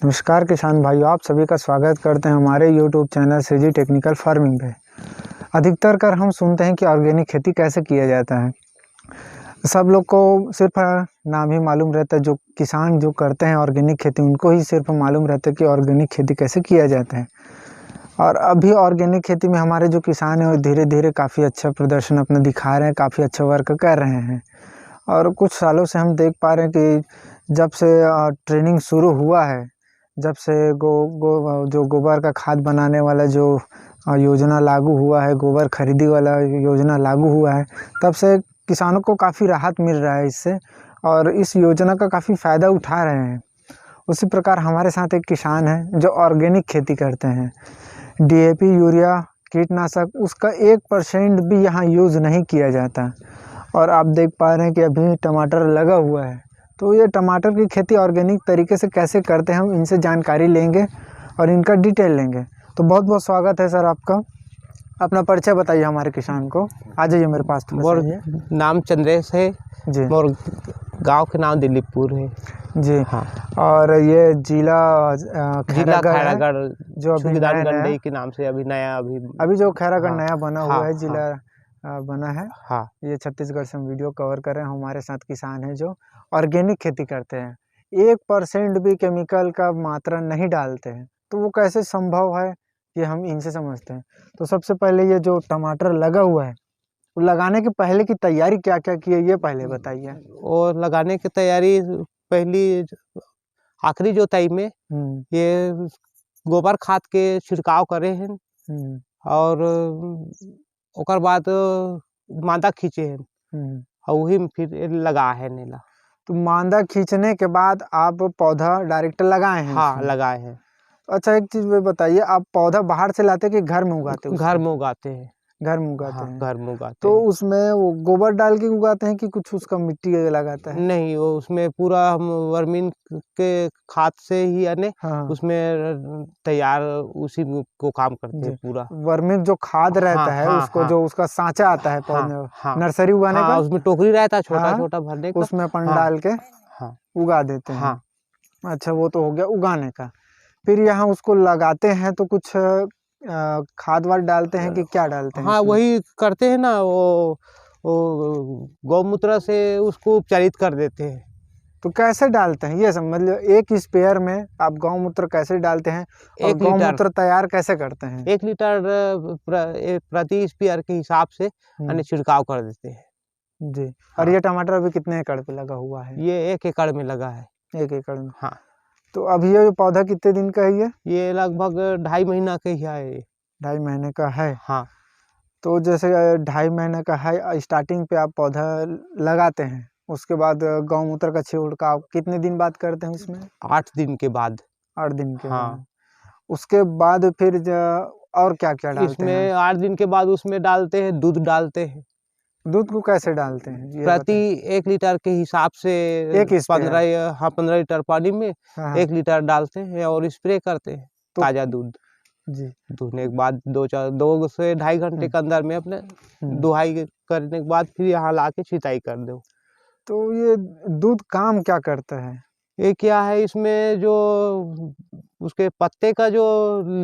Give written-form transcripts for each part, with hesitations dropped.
नमस्कार किसान भाइयों, आप सभी का स्वागत करते हैं हमारे YouTube channel Shriji technical farming पे। अधिकतर कर हम सुनते हैं कि ऑर्गेनिक खेती कैसे किया जाता है। सब लोग को सिर्फ नाम ही मालूम रहता है। जो किसान जो करते हैं ऑर्गेनिक खेती, उनको ही सिर्फ मालूम रहता है कि ऑर्गेनिक खेती कैसे किया जाता है। और अभी ऑर्गेनिक खेती में हमारे जो किसान हैं वो धीरे धीरे काफ़ी अच्छा प्रदर्शन अपना दिखा रहे हैं, काफ़ी अच्छा वर्क कर रहे हैं। और कुछ सालों से हम देख पा रहे हैं कि जब से ट्रेनिंग शुरू हुआ है, जब से जो गोबर का खाद बनाने वाला जो योजना लागू हुआ है, गोबर खरीदी वाला योजना लागू हुआ है, तब से किसानों को काफ़ी राहत मिल रहा है इससे, और इस योजना का काफ़ी फ़ायदा उठा रहे हैं। उसी प्रकार हमारे साथ एक किसान है जो ऑर्गेनिक खेती करते हैं। डीएपी, यूरिया, कीटनाशक उसका 1% भी यहाँ यूज़ नहीं किया जाता। और आप देख पा रहे हैं कि अभी टमाटर लगा हुआ है। तो ये टमाटर की खेती ऑर्गेनिक तरीके से कैसे करते हैं, हम इनसे जानकारी लेंगे और इनका डिटेल लेंगे। तो बहुत बहुत स्वागत है सर आपका। अपना परिचय बताइए हमारे किसान को। आ जाइए मेरे पास थोड़ा मोर सा। नाम चंद्रेश है जी। मोर गांव के नाम दिलीपपुर है जी। हाँ। और ये जिला जिला खैरागढ़ है, खैरागढ़ जो अभी छुगीदान नया गंडई के नाम से अभी नया अभी जो खैरागढ़ हाँ नया बना हाँ हुआ है, जिला हाँ बना है। हाँ ये छत्तीसगढ़ से हम वीडियो कवर कर रहे हैं। हमारे साथ किसान हैं जो ऑर्गेनिक खेती करते हैं, 1% भी केमिकल का मात्रा नहीं डालते हैं। तो वो कैसे संभव है, ये हम इनसे समझते हैं। तो सबसे पहले ये जो टमाटर लगा हुआ है, वो लगाने के पहले की तैयारी क्या क्या की है, ये पहले बताइए। और लगाने की तैयारी पहली आखिरी जोताई में ये गोबर खाद के छिड़काव करे हैं और ओकर बाद मादा खींचे हैं और वही में फिर लगा है नेला। तो मांदा खींचने के बाद आप पौधा डायरेक्ट लगाए हैं? हाँ लगाए हैं। अच्छा, एक चीज बताइए, आप पौधा बाहर से लाते कि घर में उगाते हैं? घर में उगाते हैं। घर में उगाते हाँ हैं। घर में उगाते तो हैं। उसमें वो गोबर डाल के उगाते हैं कि कुछ उसका मिट्टी लगाता है? नहीं, वो उसमें पूरा हम वर्मीन के खाद से ही यानी हाँ। उसमें तैयार उसी को काम करते जी। हैं पूरा। वर्मी जो खाद रहता है, हाँ उसको हाँ जो उसका सांचा आता है हाँ पौधे हाँ नर्सरी उगाने हाँ का। उसमें टोकरी रहता है छोटा हाँ, छोटा भरने का। उसमें अपन हाँ डाल के हाँ उगा देते हाँ। हैं। अच्छा, वो तो हो गया उगाने का। फिर यहाँ उसको लगाते हैं तो कुछ खाद वाद डालते हैं कि क्या डालते हैं हाँ इसमें? वही करते हैं ना, वो गौमूत्र से उसको उपचारित कर देते हैं। तो कैसे डालते हैं ये सब, मतलब एक स्पेयर में आप गौमूत्र कैसे डालते हैं और 1 लीटर गौमूत्र तैयार कैसे करते हैं? 1 लीटर प्रति स्पेयर के हिसाब से यानी छिड़काव कर देते हैं। जी। और हाँ। ये टमाटर अभी कितने एकड़ पे लगा हुआ है? ये 1 एकड़ में लगा है। 1 एकड़ में। हाँ। तो अभी ये पौधा कितने दिन का है ये लगभग 2.5 महीना का ही है। 2.5 महीने का है। हाँ। तो जैसे 2.5 महीने का है, स्टार्टिंग पे आप पौधा लगाते हैं, उसके बाद गौमूत्र का छिड़काव कितने दिन बाद करते हैं इसमें? 8 दिन के बाद। 8 दिन के हाँ। बाद। उसके बाद फिर और क्या क्या डालते हैं? इसमें 8 दिन के बाद उसमें डालते हैं, दूध डालते हैं। दूध को कैसे डालते हैं ये प्रति बताएं। 1 लीटर के हिसाब से एक स्पेयर? 15 लीटर पानी में हाँ। 1 लीटर डालते हैं और स्प्रे करते हैं तो ताज़ा दूध। जी। धोने के बाद 2 से ढाई घंटे के अंदर में अपने दुहाई करने के बाद फिर यहाँ ला के छिटाई कर दो। तो ये दूध काम क्या करता है? ये क्या है, इसमें जो उसके पत्ते का जो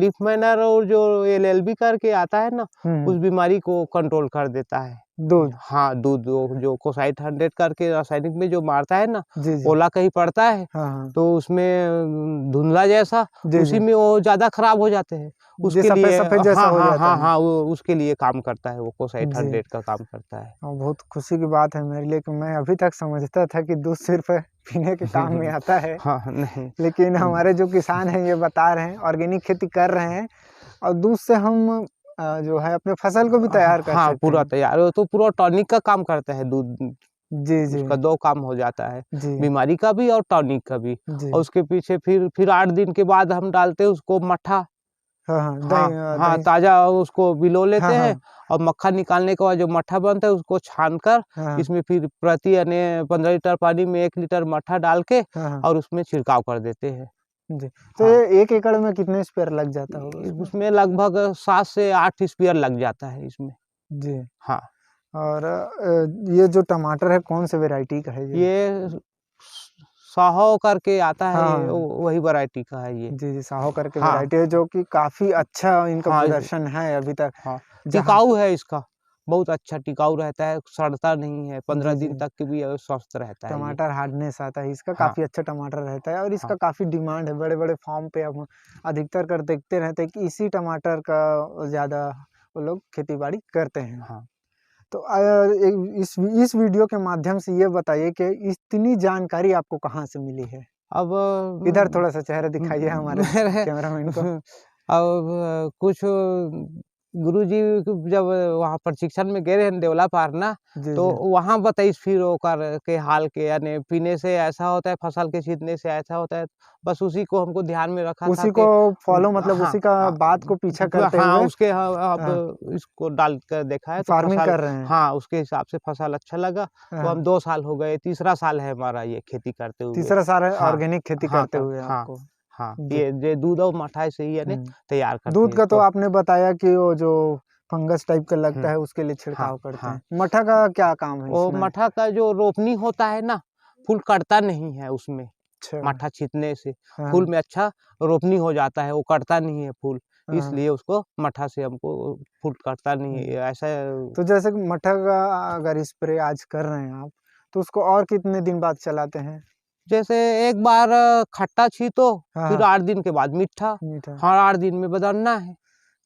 लीफ माइनर और जो एलएलबी करके आता है ना, उस बीमारी को कंट्रोल कर देता है दूध। हाँ दूध जो कोसाइट 100 करके रासायनिक में जो मारता है ना, जी जी। ओला कहीं पड़ता है। हाँ। तो उसमें धुंधला जैसा जी उसी जी। में वो ज्यादा खराब हो जाते हैं। उसके सफेद लिए सफेद जैसा हाँ हो हाँ जाता हाँ है। हाँ वो उसके लिए काम करता है, वो कोसाइट जी। 100 का काम करता है। बहुत खुशी की बात है मेरे लिए कि मैं अभी तक समझता था कि दूध सिर्फ पीने के काम में आता है। हाँ नहीं। लेकिन हमारे जो किसान हैं ये बता रहे हैं, ऑर्गेनिक खेती कर रहे हैं और दूध से हम जो है अपने फसल को भी तैयार कर हाँ सकते पूरा हैं। तैयार, वो तो पूरा टॉनिक का काम करता है दूध। जी जी। उसका 2 काम हो जाता है, जी बीमारी का भी और टॉनिक का भी। जी। और उसके पीछे फिर 8 दिन के बाद हम डालते हैं उसको मट्ठा। हाँ हाँ, हाँ हाँ दही। ताजा उसको भिगो हाँ लेते हाँ हैं और मक्खन निकालने के बाद जो मट्ठा बनता है उसको छानकर हाँ इसमें फिर प्रति यानी 15 लीटर पानी में 1 लीटर मट्ठा डाल के हाँ हाँ। और उसमें छिड़काव कर देते हैं। जी। तो हाँ ये 1 एकड़ में कितने स्पेयर लग जाता होगा उसमें? उसमें लगभग 7 से 8 स्पेयर लग जाता है इसमें। जी। हाँ और ये जो टमाटर है कौन से वैरायटी का है ये? ये साहो करके आता है, हाँ। वही वैरायटी का है ये। जी, जी, साहो करके हाँ। वैरायटी है जो कि काफ़ी अच्छा इनका हाँ, प्रदर्शन है अभी तक। हाँ, जहाँ टिकाऊ है इसका, बहुत अच्छा टिकाऊ रहता है, सड़ता नहीं है, 15 जी, दिन जी। तक के भी स्वस्थ रहता है ये। टमाटर हार्डनेस आता है इसका, हाँ, काफ़ी अच्छा टमाटर रहता है और इसका हाँ, काफ़ी डिमांड है। बड़े-बड़े फार्म पे अब अधिकतर कर देखते रहते हैं कि इसी टमाटर का ज़्यादा वो लोग खेती-बाड़ी करते हैं। हाँ। तो इस वीडियो के माध्यम से ये बताइए कि इतनी जानकारी आपको कहाँ से मिली है? अब इधर थोड़ा-सा चेहरा दिखाइए हमारे मेरे कैमरामैन को। अब कुछ गुरुजी जब वहाँ प्रशिक्षण में गए रहे देवला पार ना, जी, तो जी। वहाँ बताइस फिर ओकर के हाल के, यानी पीने से ऐसा होता है, फसल के छींटने से ऐसा होता है। बस उसी को हमको ध्यान में रखा था उसी को कि फॉलो मतलब हाँ, उसी का बात को पीछा करते हाँ, हुए उसके अब हाँ, इसको डाल कर देखा है तो फार्मिंग फसल, कर रहे हैं। हाँ, उसके हिसाब से फसल अच्छा लगा। तो हाँ, हम 2 साल हो गए, तीसरा साल है हमारा ये खेती करते हुए। तीसरा साल है हाँ, ऑर्गेनिक खेती हाँ, करते हुए हाँ, आपको। हाँ, जी। ये दूध और मठाई से ही यानी हुँ। तैयार करते दूध हैं का तो इसको। आपने बताया कि वो जो फंगस टाइप का लगता हुँ, है उसके लिए हाँ, छिड़काव करते हाँ। हैं। मठा का क्या काम है वो इसमें? मठा का जो रोपनी होता है ना, फूल कटता नहीं है उसमें, अच्छा। मठा छींटने से। हाँ, फूल में अच्छा रोपनी हो जाता है, वो कटता नहीं है फूल, हाँ। इसलिए उसको मठा से हमको फूल कटता नहीं हुँ। है, ऐसा। तो जैसे कि मठा का अगर स्प्रे आज कर रहे हैं आप, तो उसको और कितने दिन बाद चलाते हैं? जैसे एक बार खट्टा छींटो, हाँ, फिर हाँ, 8 दिन के बाद मीठा, मीठा। हर 8 दिन में बदलना है।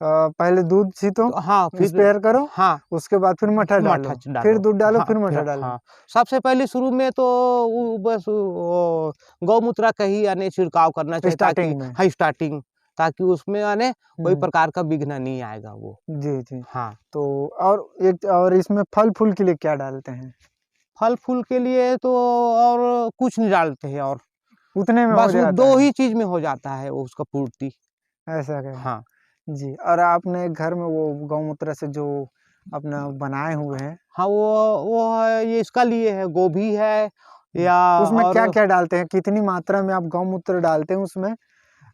पहले दूध छींटो, तो हाँ, फिर स्पेयर करो, हाँ, उसके बाद फिर मठा मठा डालो, फिर डालो। दूध डालो, हाँ, फिर फिर मठा डालो। हाँ, सबसे पहले शुरू में तो वो बस वो गौमूत्र का ही यानी छिड़काव करना चाहिए, ताकि स्टार्टिंग में। हाँ, स्टार्टिंग, ताकि उसमें यानी कोई हुँ। प्रकार का विघ्न नहीं आएगा वो। जी, जी। हाँ, तो और इसमें फल-फूल के लिए क्या डालते हैं? फल-फूल के लिए तो और कुछ नहीं डालते हैं, और उतने में हो बस वो जाता 2 है, ही चीज़ में हो जाता है वो उसका पूर्ति। ऐसा क्या? हाँ, जी, और आपने घर में वो गौमूत्र से जो अपना बनाए हुए हैं, हाँ, वो है, ये इसका लिए है, गोभी है हुँ, या उसमें और क्या-क्या डालते हैं? कितनी मात्रा में आप गौमूत्र डालते हैं उसमें?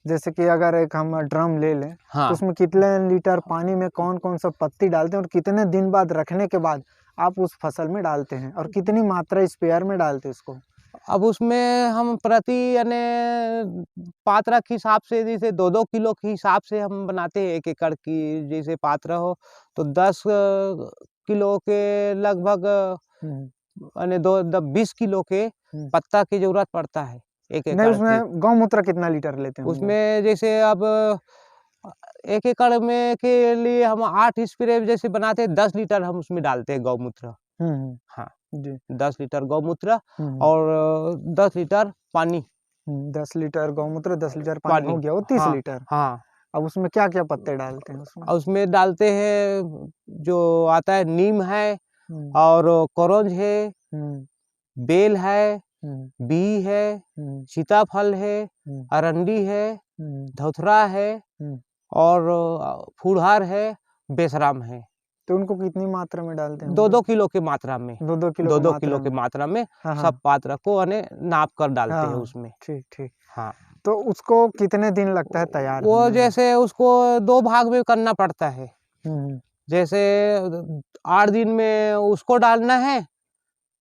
जैसे कि अगर एक हम ड्रम ले लें, तो हाँ। उसमें कितने लीटर पानी में कौन-कौन सा पत्ती डालते हैं और कितने दिन बाद रखने के बाद आप उस फसल में डालते हैं? और कितनी मात्रा स्पेयर में डालते हैं उसको? अब उसमें हम प्रति यानी पात्रा के हिसाब से, जैसे 2-2 किलो के हिसाब से हम बनाते हैं, 1 एकड़ की जैसे पात्रा हो, तो 10 किलो के लगभग हुँ, यानी 20 किलो के हुँ। पत्ता की ज़रूरत पड़ता है, 1 नहीं, एकड़ की। उसमें गौमूत्र कितना लीटर लेते होंगे? उसमें जैसे अब 1 एकड़ में के लिए हम 8 स्प्रे जैसे बनाते हैं, 10 लीटर हम उसमें डालते हैं गौमूत्र। हुँ, हुँ। हाँ, जी। 10 लीटर गौमूत्र हुँ, हुँ। और 10 लीटर पानी। 10 लीटर गौमूत्र, 10 लीटर पानी हो पानी, गया, वो 30 हाँ, लीटर। हाँ। अब उसमें क्या-क्या पत्ते डालते हैं उसमें? उसमें डालते हैं जो आता है, नीम है हुँ, और करौंज है, हुँ, बेल है, हुँ, बीई है, हुँ, सीताफल है, हुँ, अरंडी है, हुँ, धौथरा है हुँ। और फूलहार है, बेसराम है। तो उनको कितनी मात्रा में डालते होंगे? 2-2 किलो की मात्रा में, 2-2 किलो की 2-2 किलो मात्रा की में? मात्रा में हाँ, सब हाँ। पात्र को यानी नाप कर डालते हैं हाँ, उसमें। ठीक, ठीक। हाँ, तो उसको कितने दिन लगता है तैयार वो होने में? जैसे उसको 2 भाग में करना पड़ता है। हुँ, हुँ, जैसे 8 दिन में उसको डालना है,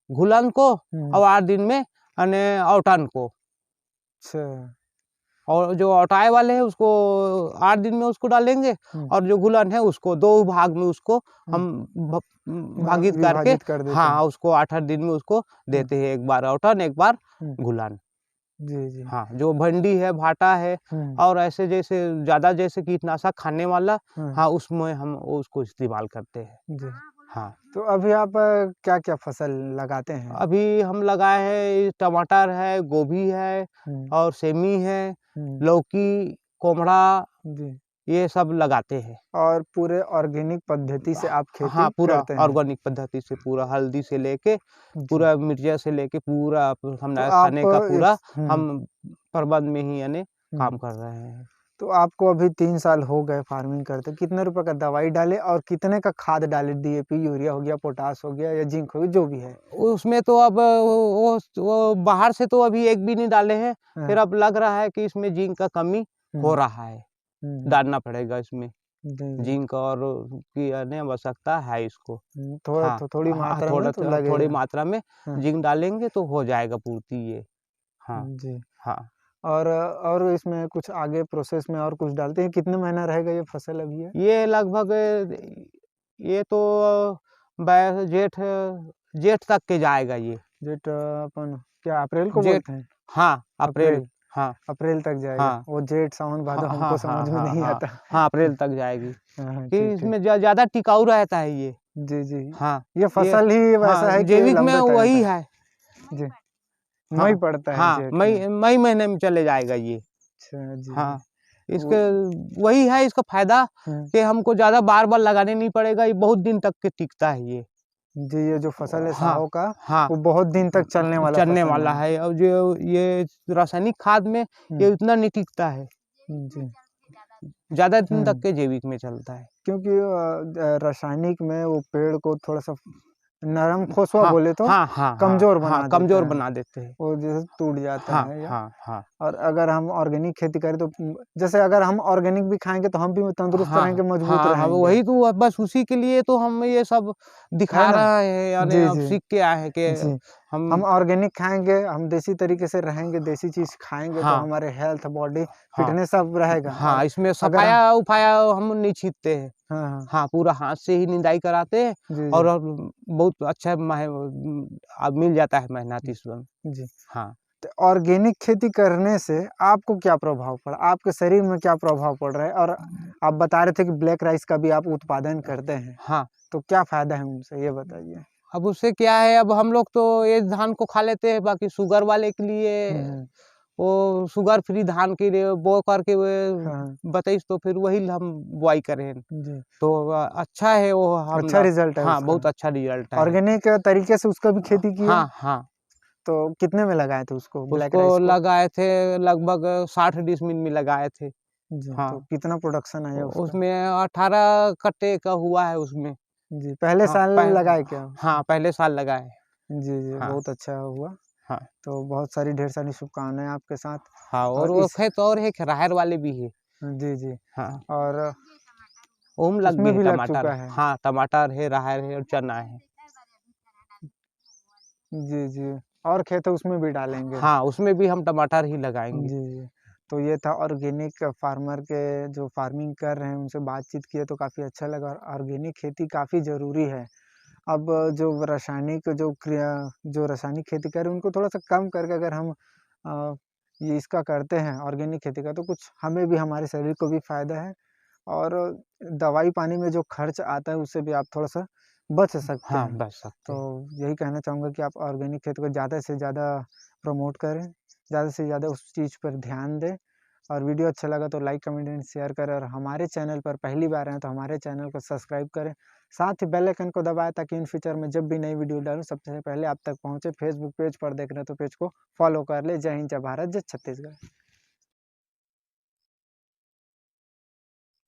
घुलन को, हुँ। और 8 दिन में यानी औटन को। अच्छा। और जो औटाए वाले हैं उसको 8 दिन में उसको डालेंगे, हुँ, और जो घुलन है उसको 2 भाग में उसको हुँ। हम भागित करके, विभाजित कर देते हैं। हाँ, उसको 8-8 दिन में उसको हुँ, देते हैं, एक बार औटन, एक बार हुँ। घुलन। जी, जी। हाँ, जो भिंडी है, भाटा है हुँ, और ऐसे जैसे ज़्यादा जैसे कीटनाशक खाने वाला, हुँ। हाँ, उसमें हम उसको इस्तेमाल करते हैं। जी। हाँ, तो अभी आप क्या-क्या फसल लगाते हैं? अभी हम लगाए हैं, टमाटर है, गोभी है हुँ, और सेमी है, हुँ। लौकी, कोम्हड़ा, जी। ये सब लगाते हैं। और पूरे ऑर्गेनिक पद्धति से आप हाँ, खेती पूरा करते हैं। ऑर्गेनिक पद्धति से, पूरा हल्दी से लेके, जी। पूरा मिर्चा से लेके, पूरा तो हमारा आप खाने का पूरा हुँ, हम प्रबंध में ही यानी हुँ। काम कर रहे हैं। तो आपको अभी 3 साल हो गए फार्मिंग करते, कितने रुपए का दवाई डाले और कितने का खाद डाले? डीएपी, यूरिया हो गया, पोटाश हो गया या जिंक हो गया, जो भी है? उसमें तो अब वो बाहर से तो अभी एक भी नहीं डाले हैं, हाँ। फिर अब लग रहा है कि इसमें जिंक का कमी हुँ, हो रहा है, हुँ, हुँ। डालना पड़ेगा इसमें। जी, जी। जिंक और की यानी आवश्यकता है इसको। थोड़ा हाँ, थोड़ी हाँ, मात्रा में तो थोड़ी लगेगा। मात्रा में हाँ। जिंक डालेंगे तो हो जाएगा पूर्ति ये। हाँ जी। हाँ। और इसमें कुछ आगे प्रोसेस में और कुछ डालते हैं? कितने महीना रहेगा ये फसल अभी ये? ये लगभग ये तो जेठ जेठ तक के जाएगा ये। जेठ अपन क्या अप्रैल को जेठ, बोलते हैं? हाँ अप्रैल अप्रैल, हाँ अप्रैल तक जाएगा। हाँ वो जेठ सावन भादो हाँ हमको हाँ हाँ समझ में हाँ नहीं हाँ आता। हाँ, अप्रैल तक जाएगी। हाँ, हाँ, कि ठीक, ठीक। इसमें ज्यादा टिकाऊ रहता है ये। जी, जी। हाँ ये फसल ही वैसा हाँ, है कि जैविक में लंबे टाइम वही तक। है। जी, हाँ मई पड़ता है हाँ, जेठ में। मई महीने में चले जाएगा ये। अच्छा, जी, जी। हाँ, वो इसके वही है इसका फायदा हुँ, कि हमको ज्यादा बार-बार लगाने नहीं पड़ेगा, ये बहुत दिन तक के टिकता है ये। जी, ये जो फसल है हाँ, साहों का, हाँ, वो बहुत दिन तक चलने वाला चलने फसल वाला है। है और जो ये रासायनिक खाद में हुँ, ये उतना नहीं टिकता है, जी। ज्यादा दिन तक हुँ, के जैविक में चलता है। क्योंकि रासायनिक में वो पेड़ को थोड़ा-सा नरम खोसवा हाँ, बोले तो हाँ, हाँ, हाँ, कमज़ोर हाँ, बना देता कमजोर है। बना देते हैं। वो जैसे टूट जाता हाँ, है या हाँ, हाँ, और अगर हम ऑर्गेनिक खेती करें तो जैसे अगर हम ऑर्गेनिक भी खाएँगे तो हम भी तंदुरुस्त हाँ, रहेंगे, मजबूत हाँ, हाँ, रहेंगे। वही तो बस उसी के लिए तो हम ये सब है दिखा ना? रहे हैं, यानी जी, अब जी। सीख के आए हैं कि जी। हम हम ऑर्गेनिक खाएँगे, हम देसी तरीके से रहेंगे, देसी चीज़ खाएँगे तो हाँ, हमारे हेल्थ, बॉडी, हाँ, फिटनेस सब रहेगा और हाँ, इसमें अगर हम सफाया-उफाया हम नहीं छींटते हैं। हाँ, हाँ। हाँ, पूरा हाथ से ही निंदाई कराते हैं जी, और जी। बहुत अच्छा अब मिल जाता है मेहनत इसमें। जी। हाँ, तो ऑर्गेनिक खेती करने से आपको क्या प्रभाव पड़ा? आपके शरीर में क्या प्रभाव पड़ रहा है? और आप बता रहे थे कि ब्लैक राइस का भी आप उत्पादन करते हैं, हाँ, तो क्या फ़ायदा है उनसे, ये बताइए? अब उससे क्या है, अब हम लोग तो ये धान को खा लेते हैं, बाकी शुगर वाले के लिए हुँ, हुँ। वो शुगर फ्री धान के लिए बो करके वे हाँ, बताइस तो फिर वही हम बुआई करे हैं। जी। तो अच्छा है वो अच्छा हमला। रिज़ल्ट है हाँ, उसका। बहुत अच्छा रिज़ल्ट है। ऑर्गेनिक तरीके से उसका भी खेती किए? हाँ, हाँ, तो कितने में लगाए थे उसको, ब्लैक उसको राइस को? लगाए थे लगभग 60 डिसमिल में लगाए थे। जी, हाँ, तो कितना प्रोडक्शन आया उसका? उसमें 18 कट्टे का हुआ है उसमें। जी, पहले हाँ, साल लगाए क्या? हाँ, पहले साल लगाए। जी, जी, हाँ, बहुत अच्छा हुआ। हाँ, तो बहुत सारी ढेर सारी शुभकामनाएँ आपके साथ हाँ, और और वो इस खेत और है राहर वाले भी है। जी, जी हाँ, और ओम लग उसमें गए भी लग टमाटर। चुका है। हाँ, टमाटर है, राहर है और चना है। जी, जी और खेत है उसमें भी डालेंगे। हाँ, उसमें भी हम टमाटर ही लगाएँगे। जी, जी। तो ये था ऑर्गेनिक फार्मर के जो फार्मिंग कर रहे हैं उनसे बातचीत किए तो काफ़ी अच्छा लगा और ऑर्गेनिक खेती काफ़ी ज़रूरी है। अब जो रासायनिक खेती कर रहे हैं उनको थोड़ा-सा कम करके अगर हम ये इसका करते हैं ऑर्गेनिक खेती का तो कुछ हमें भी हमारे शरीर को भी फ़ायदा है और दवाई पानी में जो खर्च आता है उससे भी आप थोड़ा-सा बच सकते हाँ, हैं। बच सकते तो हैं। यही कहना चाहूँगा कि आप ऑर्गेनिक खेती को ज़्यादा से ज़्यादा प्रमोट करें, ज़्यादा से ज़्यादा उस चीज़ पर ध्यान दें और वीडियो अच्छा लगा तो लाइक, कमेंट एंड शेयर करें और हमारे चैनल पर पहली बार आएँ तो हमारे चैनल को सब्सक्राइब करें। साथ ही बेल आइकन को दबाएँ ताकि इन फ्यूचर में जब भी नई वीडियो डालूँ सबसे पहले आप तक पहुँचे। फेसबुक पेज पर देख रहे हैं तो पेज को फॉलो कर लें। जय हिंद, जय भारत, जय छत्तीसगढ़।